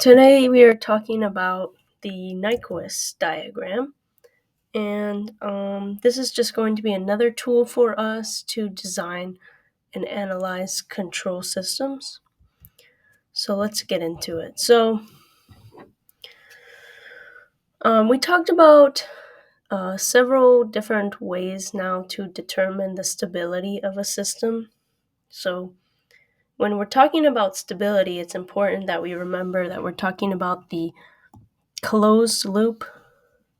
Today we are talking about the Nyquist diagram, and this is just going to be another tool for us to design and analyze control systems. So let's get into it. So we talked about several different ways now to determine the stability of a system. So when we're talking about stability, it's important that we remember that we're talking about the closed loop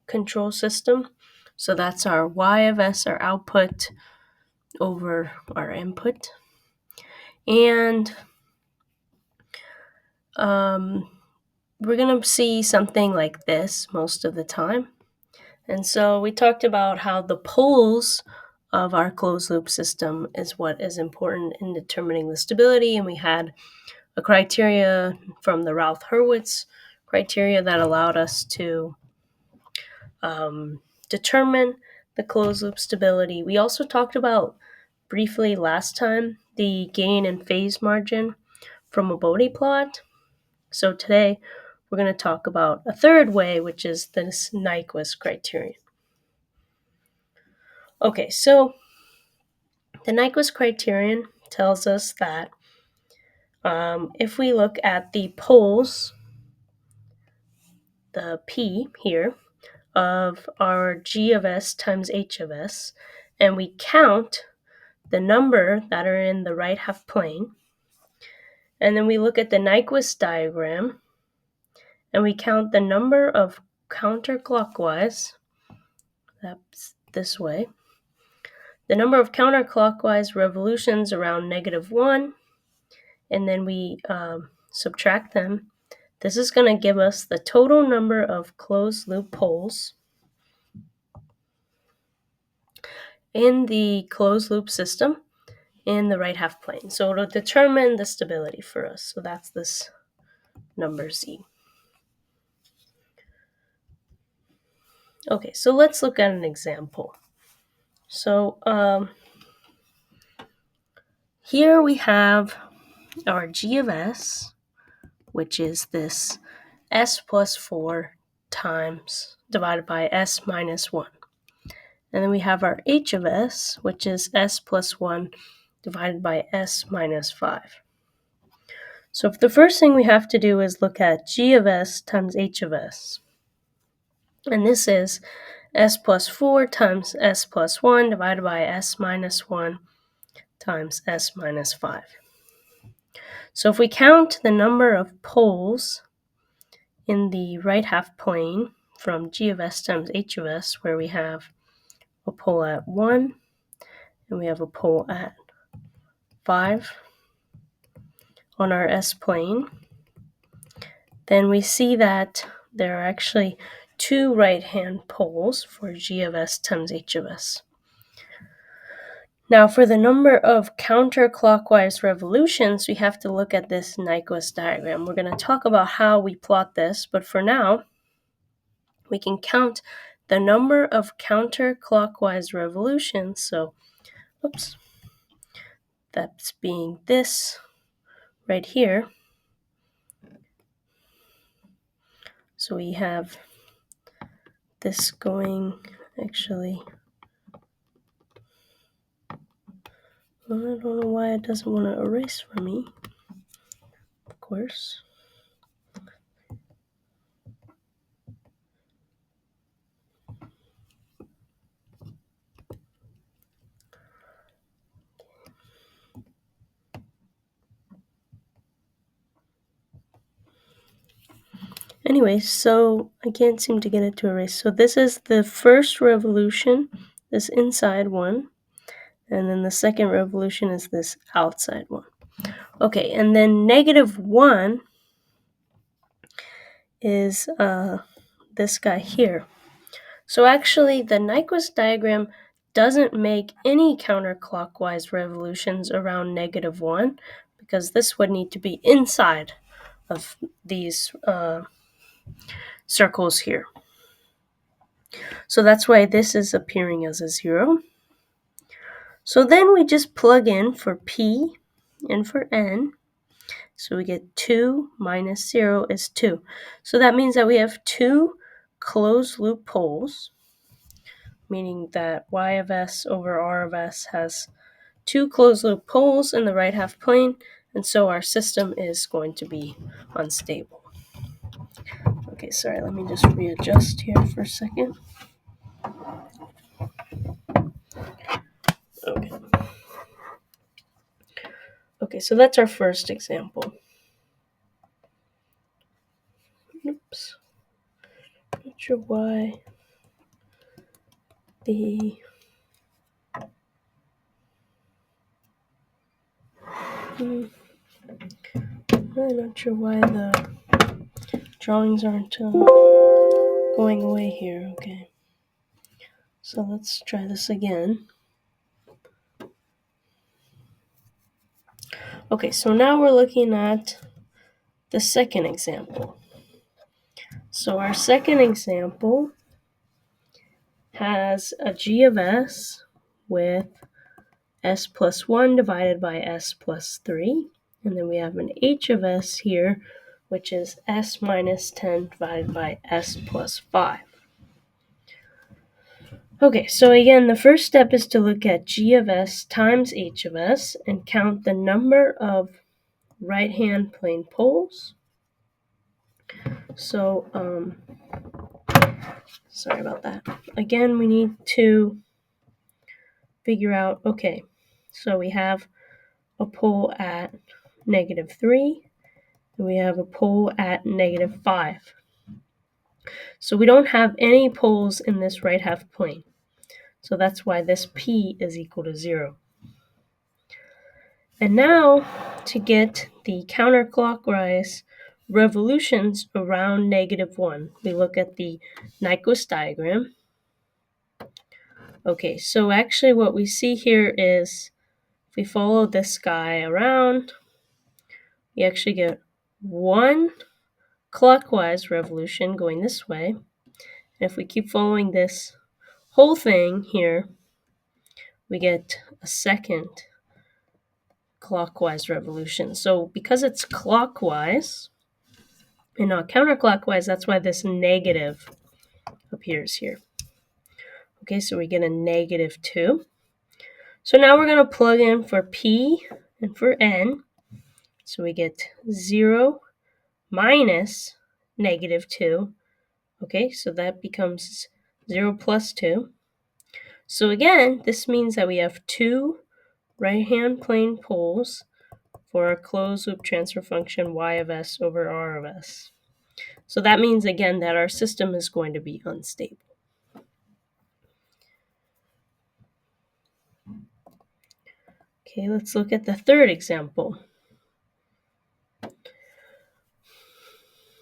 control system. So that's our y of s, our output, over our input. And we're going to see something like this most of the time. And so we talked about how the poles of our closed loop system is what is important in determining the stability. And we had a criteria from the Routh-Hurwitz criteria that allowed us to determine the closed loop stability. We also talked about briefly last time the gain and phase margin from a Bode plot. So today we're going to talk about a third way, which is this Nyquist criterion. Okay, so the Nyquist criterion tells us that if we look at the poles, the P here, of our G of S times H of S, and we count the number that are in the right half plane, and then we look at the Nyquist diagram, and we count the number of counterclockwise, that's this way, the number of counterclockwise revolutions around -1, and then we subtract them. This is going to give us the total number of closed loop poles in the closed loop system in the right half plane. So it'll determine the stability for us. So that's this number Z. Okay, so let's look at an example. So here we have our G of S, which is this S plus 4 times divided by S minus 1. And then we have our H of S, which is S plus 1 divided by S minus 5. So the first thing we have to do is look at G of S times H of S. And this is S plus 4 times S plus 1 divided by S minus 1 times S minus 5. So if we count the number of poles in the right half plane from G of S times H of S, where we have a pole at 1 and we have a pole at 5 on our S plane, then we see that there are actually 2 right-hand poles for G of S times H of S. Now, for the number of counterclockwise revolutions, we have to look at this Nyquist diagram. We're going to talk about how we plot this, but for now, we can count the number of counterclockwise revolutions. So, that's being this right here. So we have this going, actually, I don't know why it doesn't want to erase for me, of course. Anyway, so I can't seem to get it to erase. So this is the first revolution, this inside one, and then the second revolution is this outside one. Okay, and then -1 is this guy here. So actually, the Nyquist diagram doesn't make any counterclockwise revolutions around -1 because this would need to be inside of these circles here. So that's why this is appearing as a 0. So then we just plug in for P and for N. So we get 2 minus 0 is 2. So that means that we have two closed loop poles, meaning that y of s over r of s has two closed loop poles in the right half plane, and so our system is going to be unstable. Okay, sorry, let me just readjust here for a second. Okay, so that's our first example. Oops. Not sure why the really not sure why the drawings aren't going away here. Okay, so let's try this again. Okay, so now we're looking at the second example. So our second example has a g of s with s plus 1 divided by s plus 3. And then we have an h of s here, which is s minus 10 divided by s plus 5. Okay, so again, the first step is to look at g of s times h of s and count the number of right-hand plane poles. So, sorry about that. Again, we need to figure out, okay, so we have a pole at -3, and we have a pole at -5. So we don't have any poles in this right half plane. So that's why this p is equal to 0. And now, to get the counterclockwise revolutions around -1, we look at the Nyquist diagram. Okay, so actually what we see here is if we follow this guy around, we actually get one clockwise revolution going this way. And if we keep following this whole thing here, we get a second clockwise revolution. So because it's clockwise and not counterclockwise, that's why this negative appears here. Okay, so we get a -2. So now we're going to plug in for p and for n. So we get 0 minus -2. Okay, so that becomes 0 plus 2. So again, this means that we have two right-hand plane poles for our closed loop transfer function y of s over r of s. So that means, again, that our system is going to be unstable. Okay, let's look at the third example.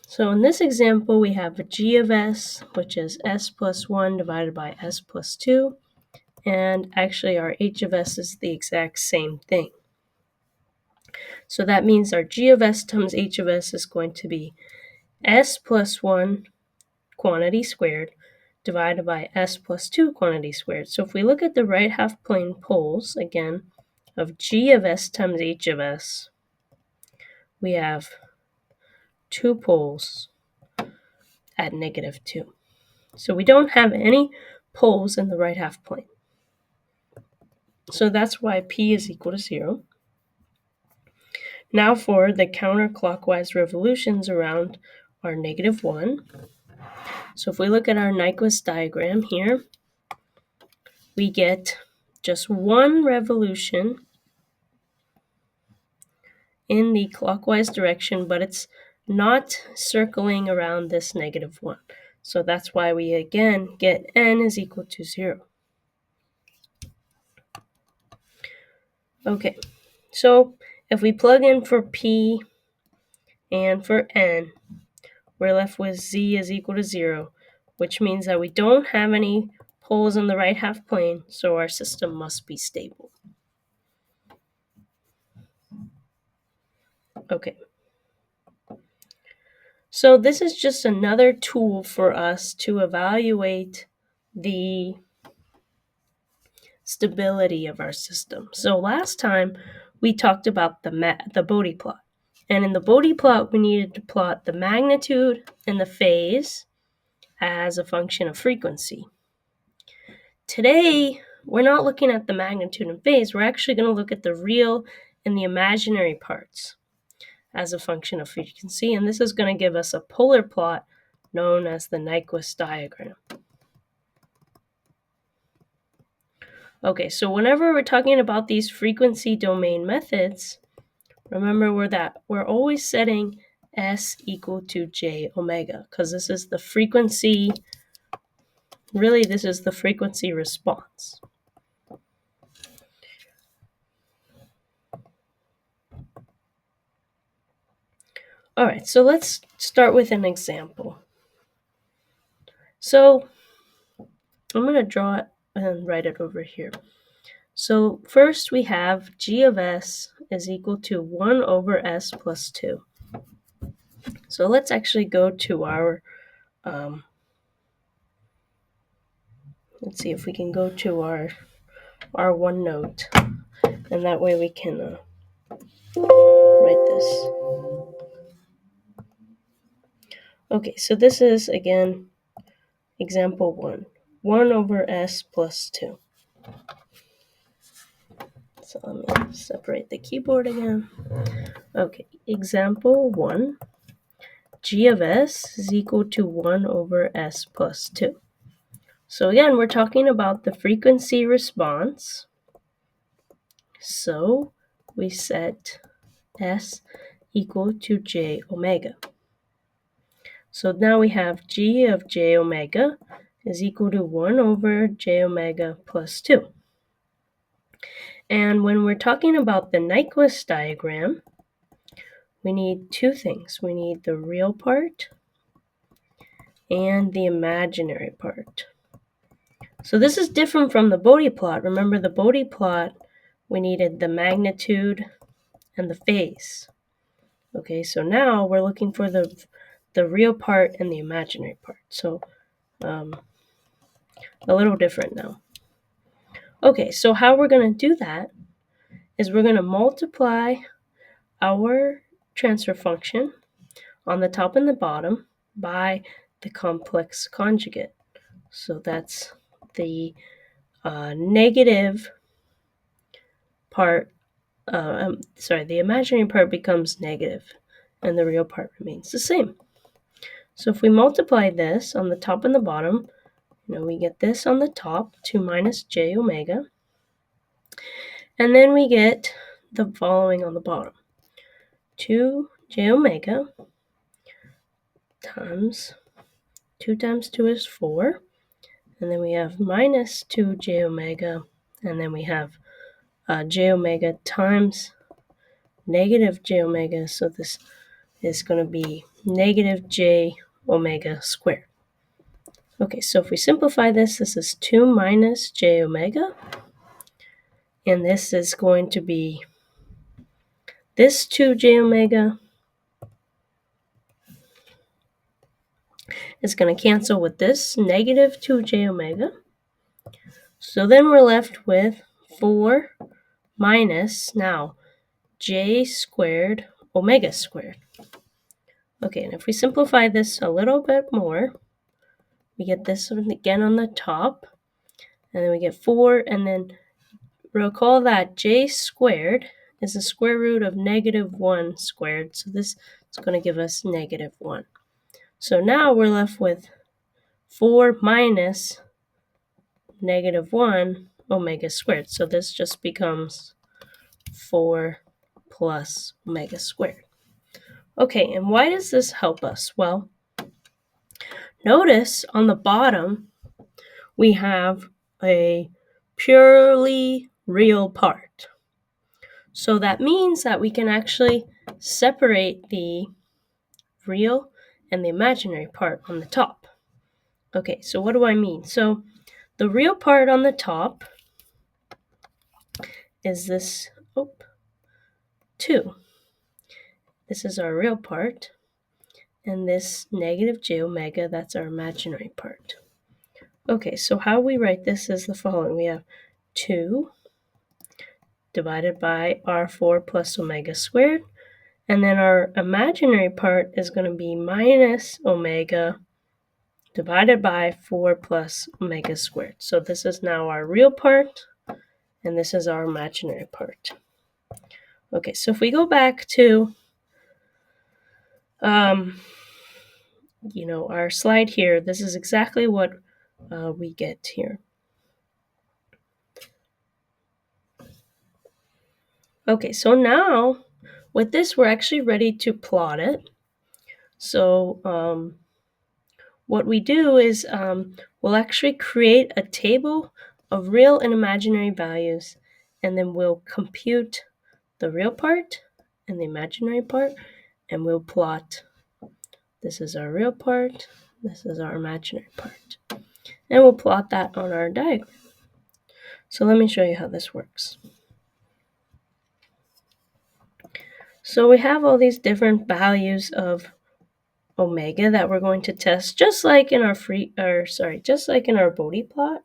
So in this example, we have a g of s, which is s plus 1 divided by s plus 2. And actually, our h of s is the exact same thing. So that means our g of s times h of s is going to be s plus 1 quantity squared divided by s plus 2 quantity squared. So if we look at the right half plane poles, again, of g of s times h of s, we have two poles at -2. So we don't have any poles in the right half plane. So that's why p is equal to 0. Now for the counterclockwise revolutions around our -1. So if we look at our Nyquist diagram here, we get just one revolution in the clockwise direction, but it's not circling around this -1. So that's why we again get n is equal to 0. Okay, so if we plug in for p and for n, we're left with z is equal to 0, which means that we don't have any poles in the right half plane, so our system must be stable. Okay. So this is just another tool for us to evaluate the stability of our system. So last time we talked about the Bode plot. And in the Bode plot, we needed to plot the magnitude and the phase as a function of frequency. Today, we're not looking at the magnitude and phase. We're actually going to look at the real and the imaginary parts as a function of frequency. And this is going to give us a polar plot known as the Nyquist diagram. Okay, so whenever we're talking about these frequency domain methods, remember we're always setting S equal to j omega, because this is the frequency, really this is the frequency response. All right, so let's start with an example. So I'm going to draw it and write it over here. So first we have g of s is equal to 1 over s plus 2. So let's actually go to our, let's see if we can go to our OneNote, and that way we can write this. Okay, so this is, again, example 1. 1 over s plus 2. So let me separate the keyboard again. Okay, example 1. G of s is equal to 1 over s plus 2. So again, we're talking about the frequency response. So we set s equal to j omega. So now we have g of j omega is equal to 1 over j omega plus 2. And when we're talking about the Nyquist diagram, we need two things. We need the real part and the imaginary part. So this is different from the Bode plot. Remember the Bode plot, we needed the magnitude and the phase. Okay, so now we're looking for the real part and the imaginary part. So a little different now. Okay, so how we're going to do that is we're going to multiply our transfer function on the top and the bottom by the complex conjugate. So that's the negative part, the imaginary part becomes negative and the real part remains the same. So if we multiply this on the top and the bottom, we get this on the top, 2 minus j omega, and then we get the following on the bottom. 2 j omega times 2 times 2 is 4, and then we have minus 2 j omega, and then we have j omega times negative j omega, so this is going to be negative j omega squared. Okay, so if we simplify this, this is 2 minus j omega, and this is going to be this 2 j omega is going to cancel with this negative 2 j omega. So then we're left with 4 minus, now, j squared omega squared. Okay, and if we simplify this a little bit more, we get this again on the top, and then we get 4, and then recall that j squared is the square root of negative 1 squared, so this is going to give us negative 1. So now we're left with 4 minus negative 1 omega squared. So this just becomes 4 plus omega squared. Okay, and why does this help us? Well, notice on the bottom we have a purely real part. So that means that we can actually separate the real and the imaginary part on the top. Okay, so what do I mean? So the real part on the top is this 2. This is our real part. And this negative j omega, that's our imaginary part. Okay, so how we write this is the following. We have 2 divided by r4 plus omega squared. And then our imaginary part is going to be minus omega divided by 4 plus omega squared. So this is now our real part, and this is our imaginary part. Okay, so if we go back to our slide here, this is exactly what we get here. Okay, so now with this, we're actually ready to plot it. So what we do is we'll actually create a table of real and imaginary values, and then we'll compute the real part and the imaginary part, and we'll plot. This is our real part, this is our imaginary part. And we'll plot that on our diagram. So let me show you how this works. So we have all these different values of omega that we're going to test, just like in our Bode plot,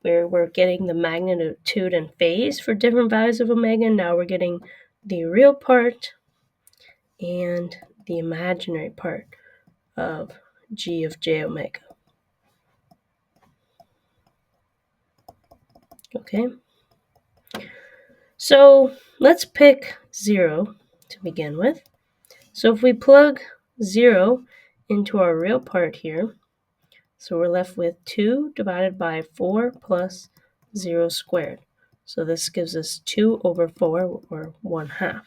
where we're getting the magnitude and phase for different values of omega. Now we're getting the real part and the imaginary part of g of j omega. Okay, so let's pick 0 to begin with. So if we plug 0 into our real part here, so we're left with 2 divided by 4 plus 0 squared. So this gives us 2 over 4, or 1/2.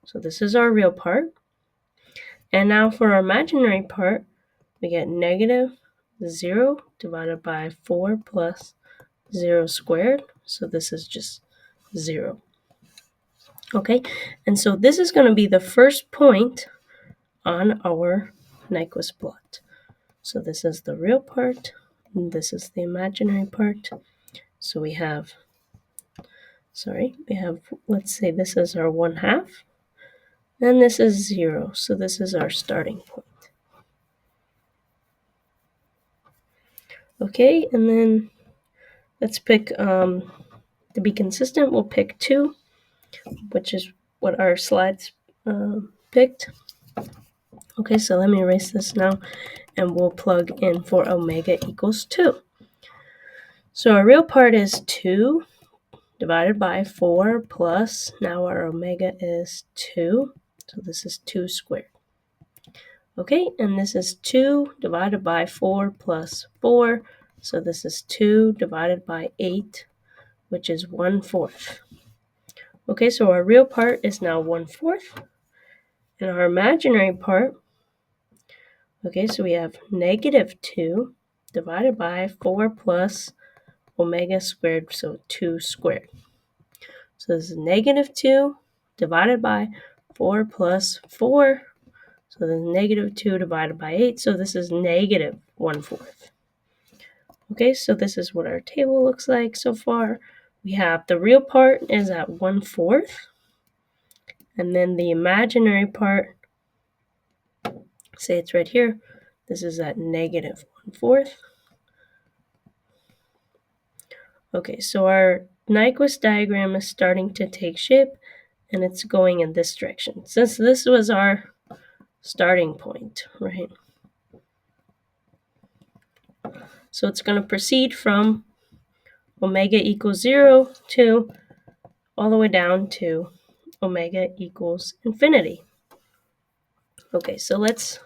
So this is our real part. And now for our imaginary part, we get negative 0 divided by 4 plus 0 squared. So this is just 0. Okay, and so this is going to be the first point on our Nyquist plot. So this is the real part, and this is the imaginary part. So we have, let's say this is our 1/2, and this is 0. So this is our starting point. Okay, and then let's pick, to be consistent, we'll pick 2, which is what our slides picked. Okay, so let me erase this now, and we'll plug in for omega equals 2. So our real part is 2 divided by 4 plus, now our omega is 2, so this is 2 squared. Okay, and this is 2 divided by 4 plus 4, so this is 2 divided by 8, which is 1/4. Okay, so our real part is now 1/4, and our imaginary part, okay, so we have negative 2 divided by 4 plus omega squared, so 2 squared. So this is negative 2 divided by 4 plus 4. So this is negative 2 divided by 8. So this is negative 1/4. Okay, so this is what our table looks like so far. We have the real part is at 1/4. And then the imaginary part, say it's right here, this is at negative 1/4. Okay, so our Nyquist diagram is starting to take shape, and it's going in this direction. Since this was our starting point, right? So it's going to proceed from omega equals 0 to all the way down to omega equals infinity. Okay, so let's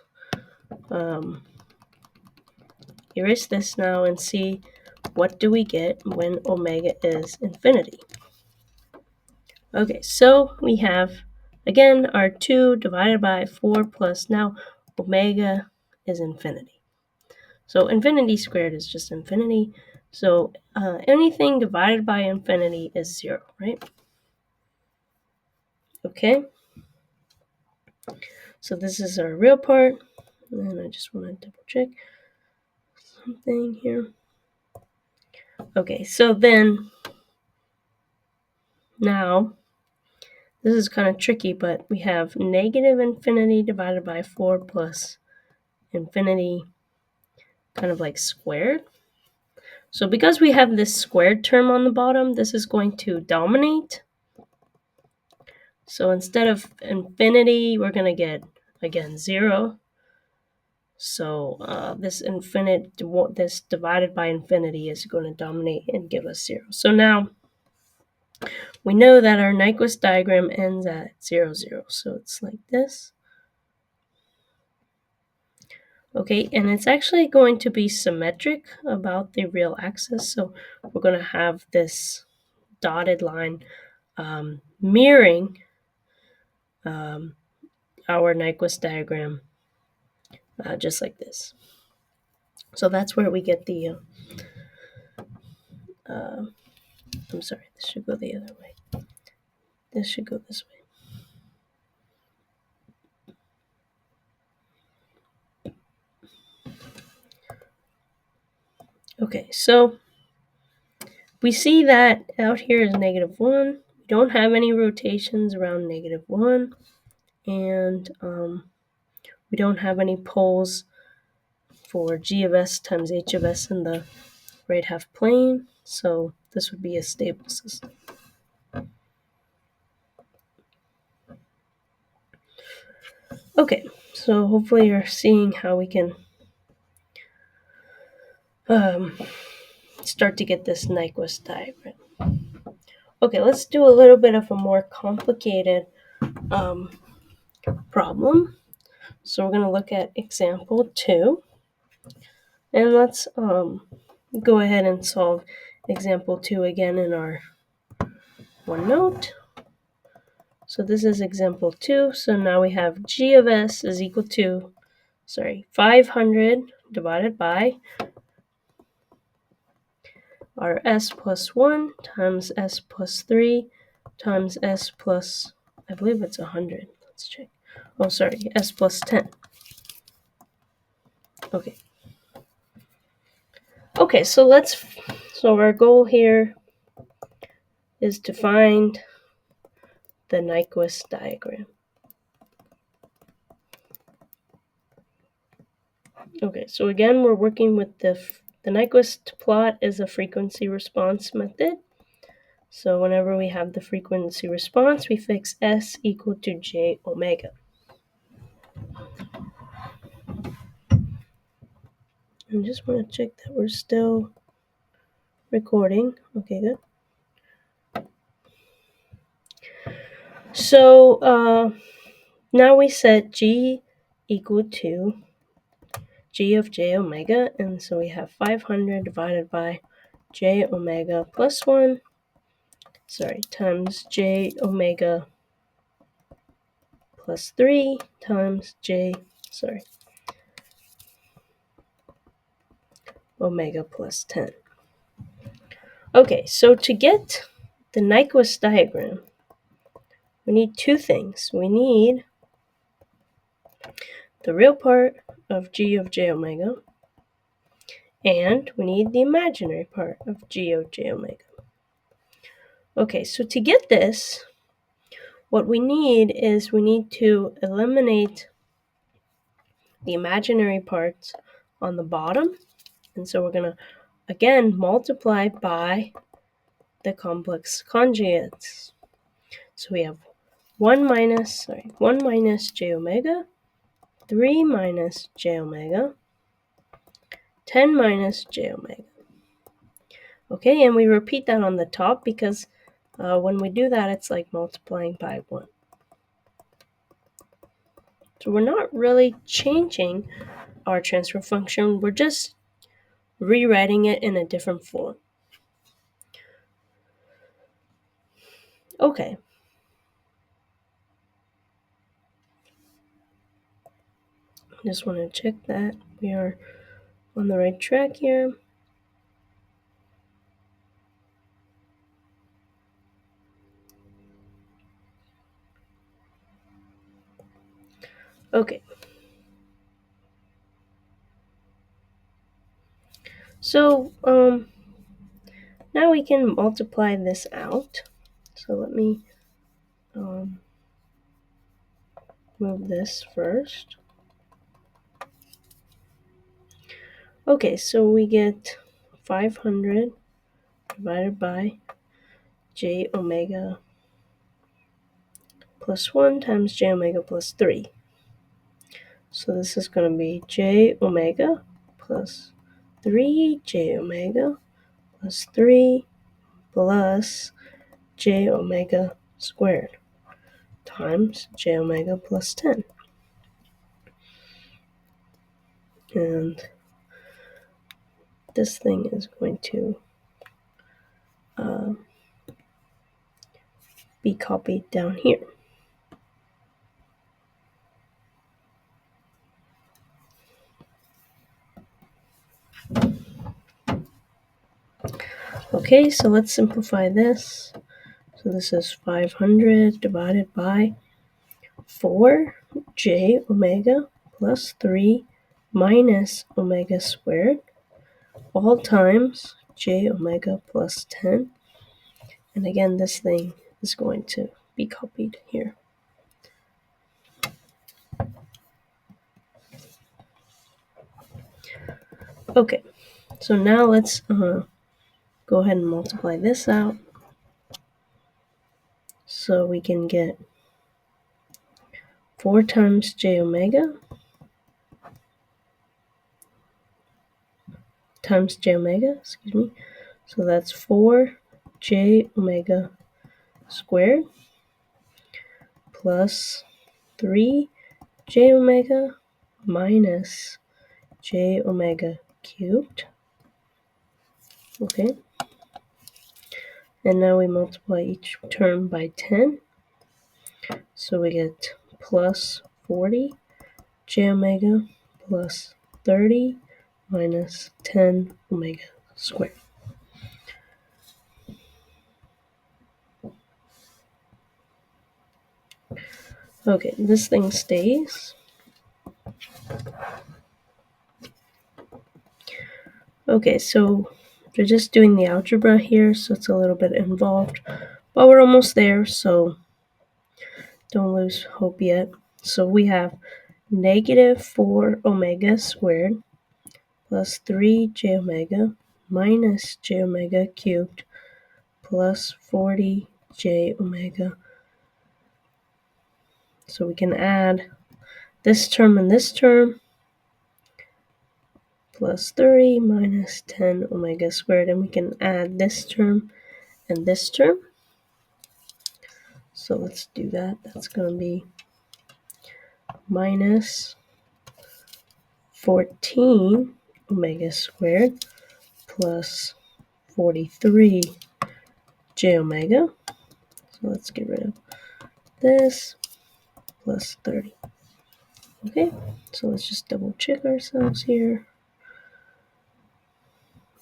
erase this now and see what do we get when omega is infinity. Okay, so we have, again, our 2 divided by 4 plus, now omega is infinity. So infinity squared is just infinity. So anything divided by infinity is 0, right? Okay. So this is our real part. And I just want to double check something here. Okay, so then now, this is kind of tricky, but we have negative infinity divided by 4 plus infinity kind of like squared. So because we have this squared term on the bottom, this is going to dominate. So instead of infinity, we're going to get, again, 0. So this divided by infinity is going to dominate and give us 0. So now we know that our Nyquist diagram ends at 0, 0. So it's like this. Okay, and it's actually going to be symmetric about the real axis. So we're going to have this dotted line mirroring our Nyquist diagram, just like this. So that's where we get the, I'm sorry, this should go the other way. This should go this way. Okay, so we see that out here is -1. We don't have any rotations around -1. And we don't have any poles for g of s times h of s in the right half plane. So this would be a stable system. Okay, so hopefully you're seeing how we can start to get this Nyquist diagram. Okay, let's do a little bit of a more complicated problem. So we're going to look at example 2. And let's go ahead and solve example 2 again in our OneNote. So this is example 2. So now we have g of s is equal to, 500 divided by our s plus 1 times s plus 3 times s plus, I believe it's 100. Let's check. Oh, sorry, s plus 10. Okay. Okay, so our goal here is to find the Nyquist diagram. Okay, so again, we're working with the Nyquist plot is a frequency response method. So whenever we have the frequency response, we fix s equal to j omega. I just want to check that we're still recording. Okay, good. So now we set g equal to g of j omega, and so we have 500 divided by j omega plus 1, times j omega plus 3 times omega plus 10. Okay, so to get the Nyquist diagram, we need two things. We need the real part of g of j omega, and we need the imaginary part of g of j omega. Okay, so to get this, what we need is we need to eliminate the imaginary parts on the bottom. And so we're going to, again, multiply by the complex conjugates. So we have 1 minus j omega, 3 minus j omega, 10 minus j omega. Okay, and we repeat that on the top because when we do that, it's like multiplying by 1. So we're not really changing our transfer function. We're just rewriting it in a different form. Okay. Just want to check that we are on the right track here. Okay. So now we can multiply this out. So let me move this first. Okay, so we get 500 divided by j omega plus 1 times j omega plus 3. So this is going to be j omega plus 3j omega plus 3 plus j omega squared times j omega plus 10. And this thing is going to be copied down here. Okay, so let's simplify this. So this is 500 divided by 4j omega plus 3 minus omega squared, all times j omega plus 10. And again, this thing is going to be copied here. Okay, so now let's go ahead and multiply this out. So we can get 4 times j omega times j omega, excuse me. So that's 4j omega squared plus 3j omega minus j omega cubed. Okay. And now we multiply each term by 10. So we get plus 40 j omega plus 30 minus 10 omega squared. Okay, this thing stays. Okay, so we're just doing the algebra here, so it's a little bit involved, but we're almost there, so don't lose hope yet. So we have negative 4 omega squared plus 3j omega minus j omega cubed plus 40j omega. So we can add this term and this term, plus 30 minus 10 omega squared, and we can add this term and this term. So let's do that. That's going to be minus 14 omega squared plus 43 j omega. So let's get rid of this, plus 30. Okay, so let's just double check ourselves here.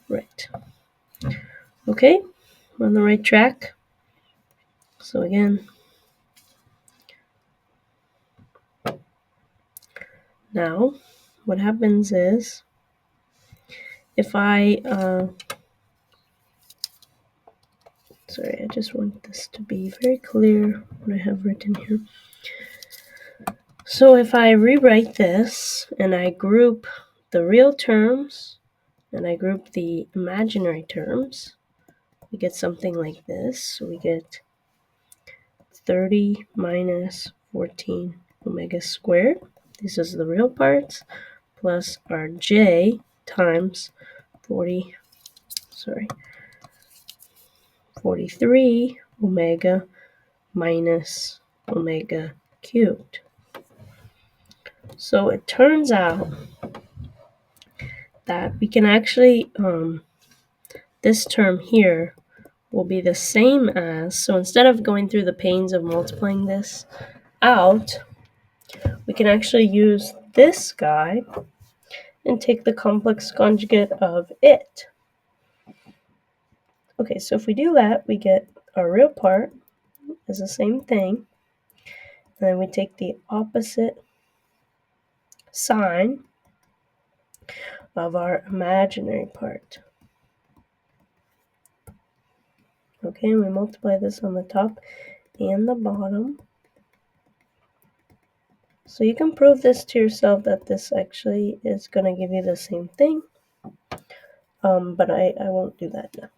Right. Okay, we're on the right track. So again, now what happens is if I, sorry, I just want this to be very clear what I have written here. So if I rewrite this and I group the real terms and I group the imaginary terms, we get something like this. So we get 30 minus 14 omega squared. This is the real parts, plus our j times 43 omega minus omega cubed. So it turns out that we can actually, this term here will be the same as, so instead of going through the pains of multiplying this out, we can actually use this guy and take the complex conjugate of it. Okay, so if we do that, we get our real part is the same thing. And then we take the opposite sign of our imaginary part. Okay, and we multiply this on the top and the bottom. So you can prove this to yourself that this actually is going to give you the same thing. But I won't do that now.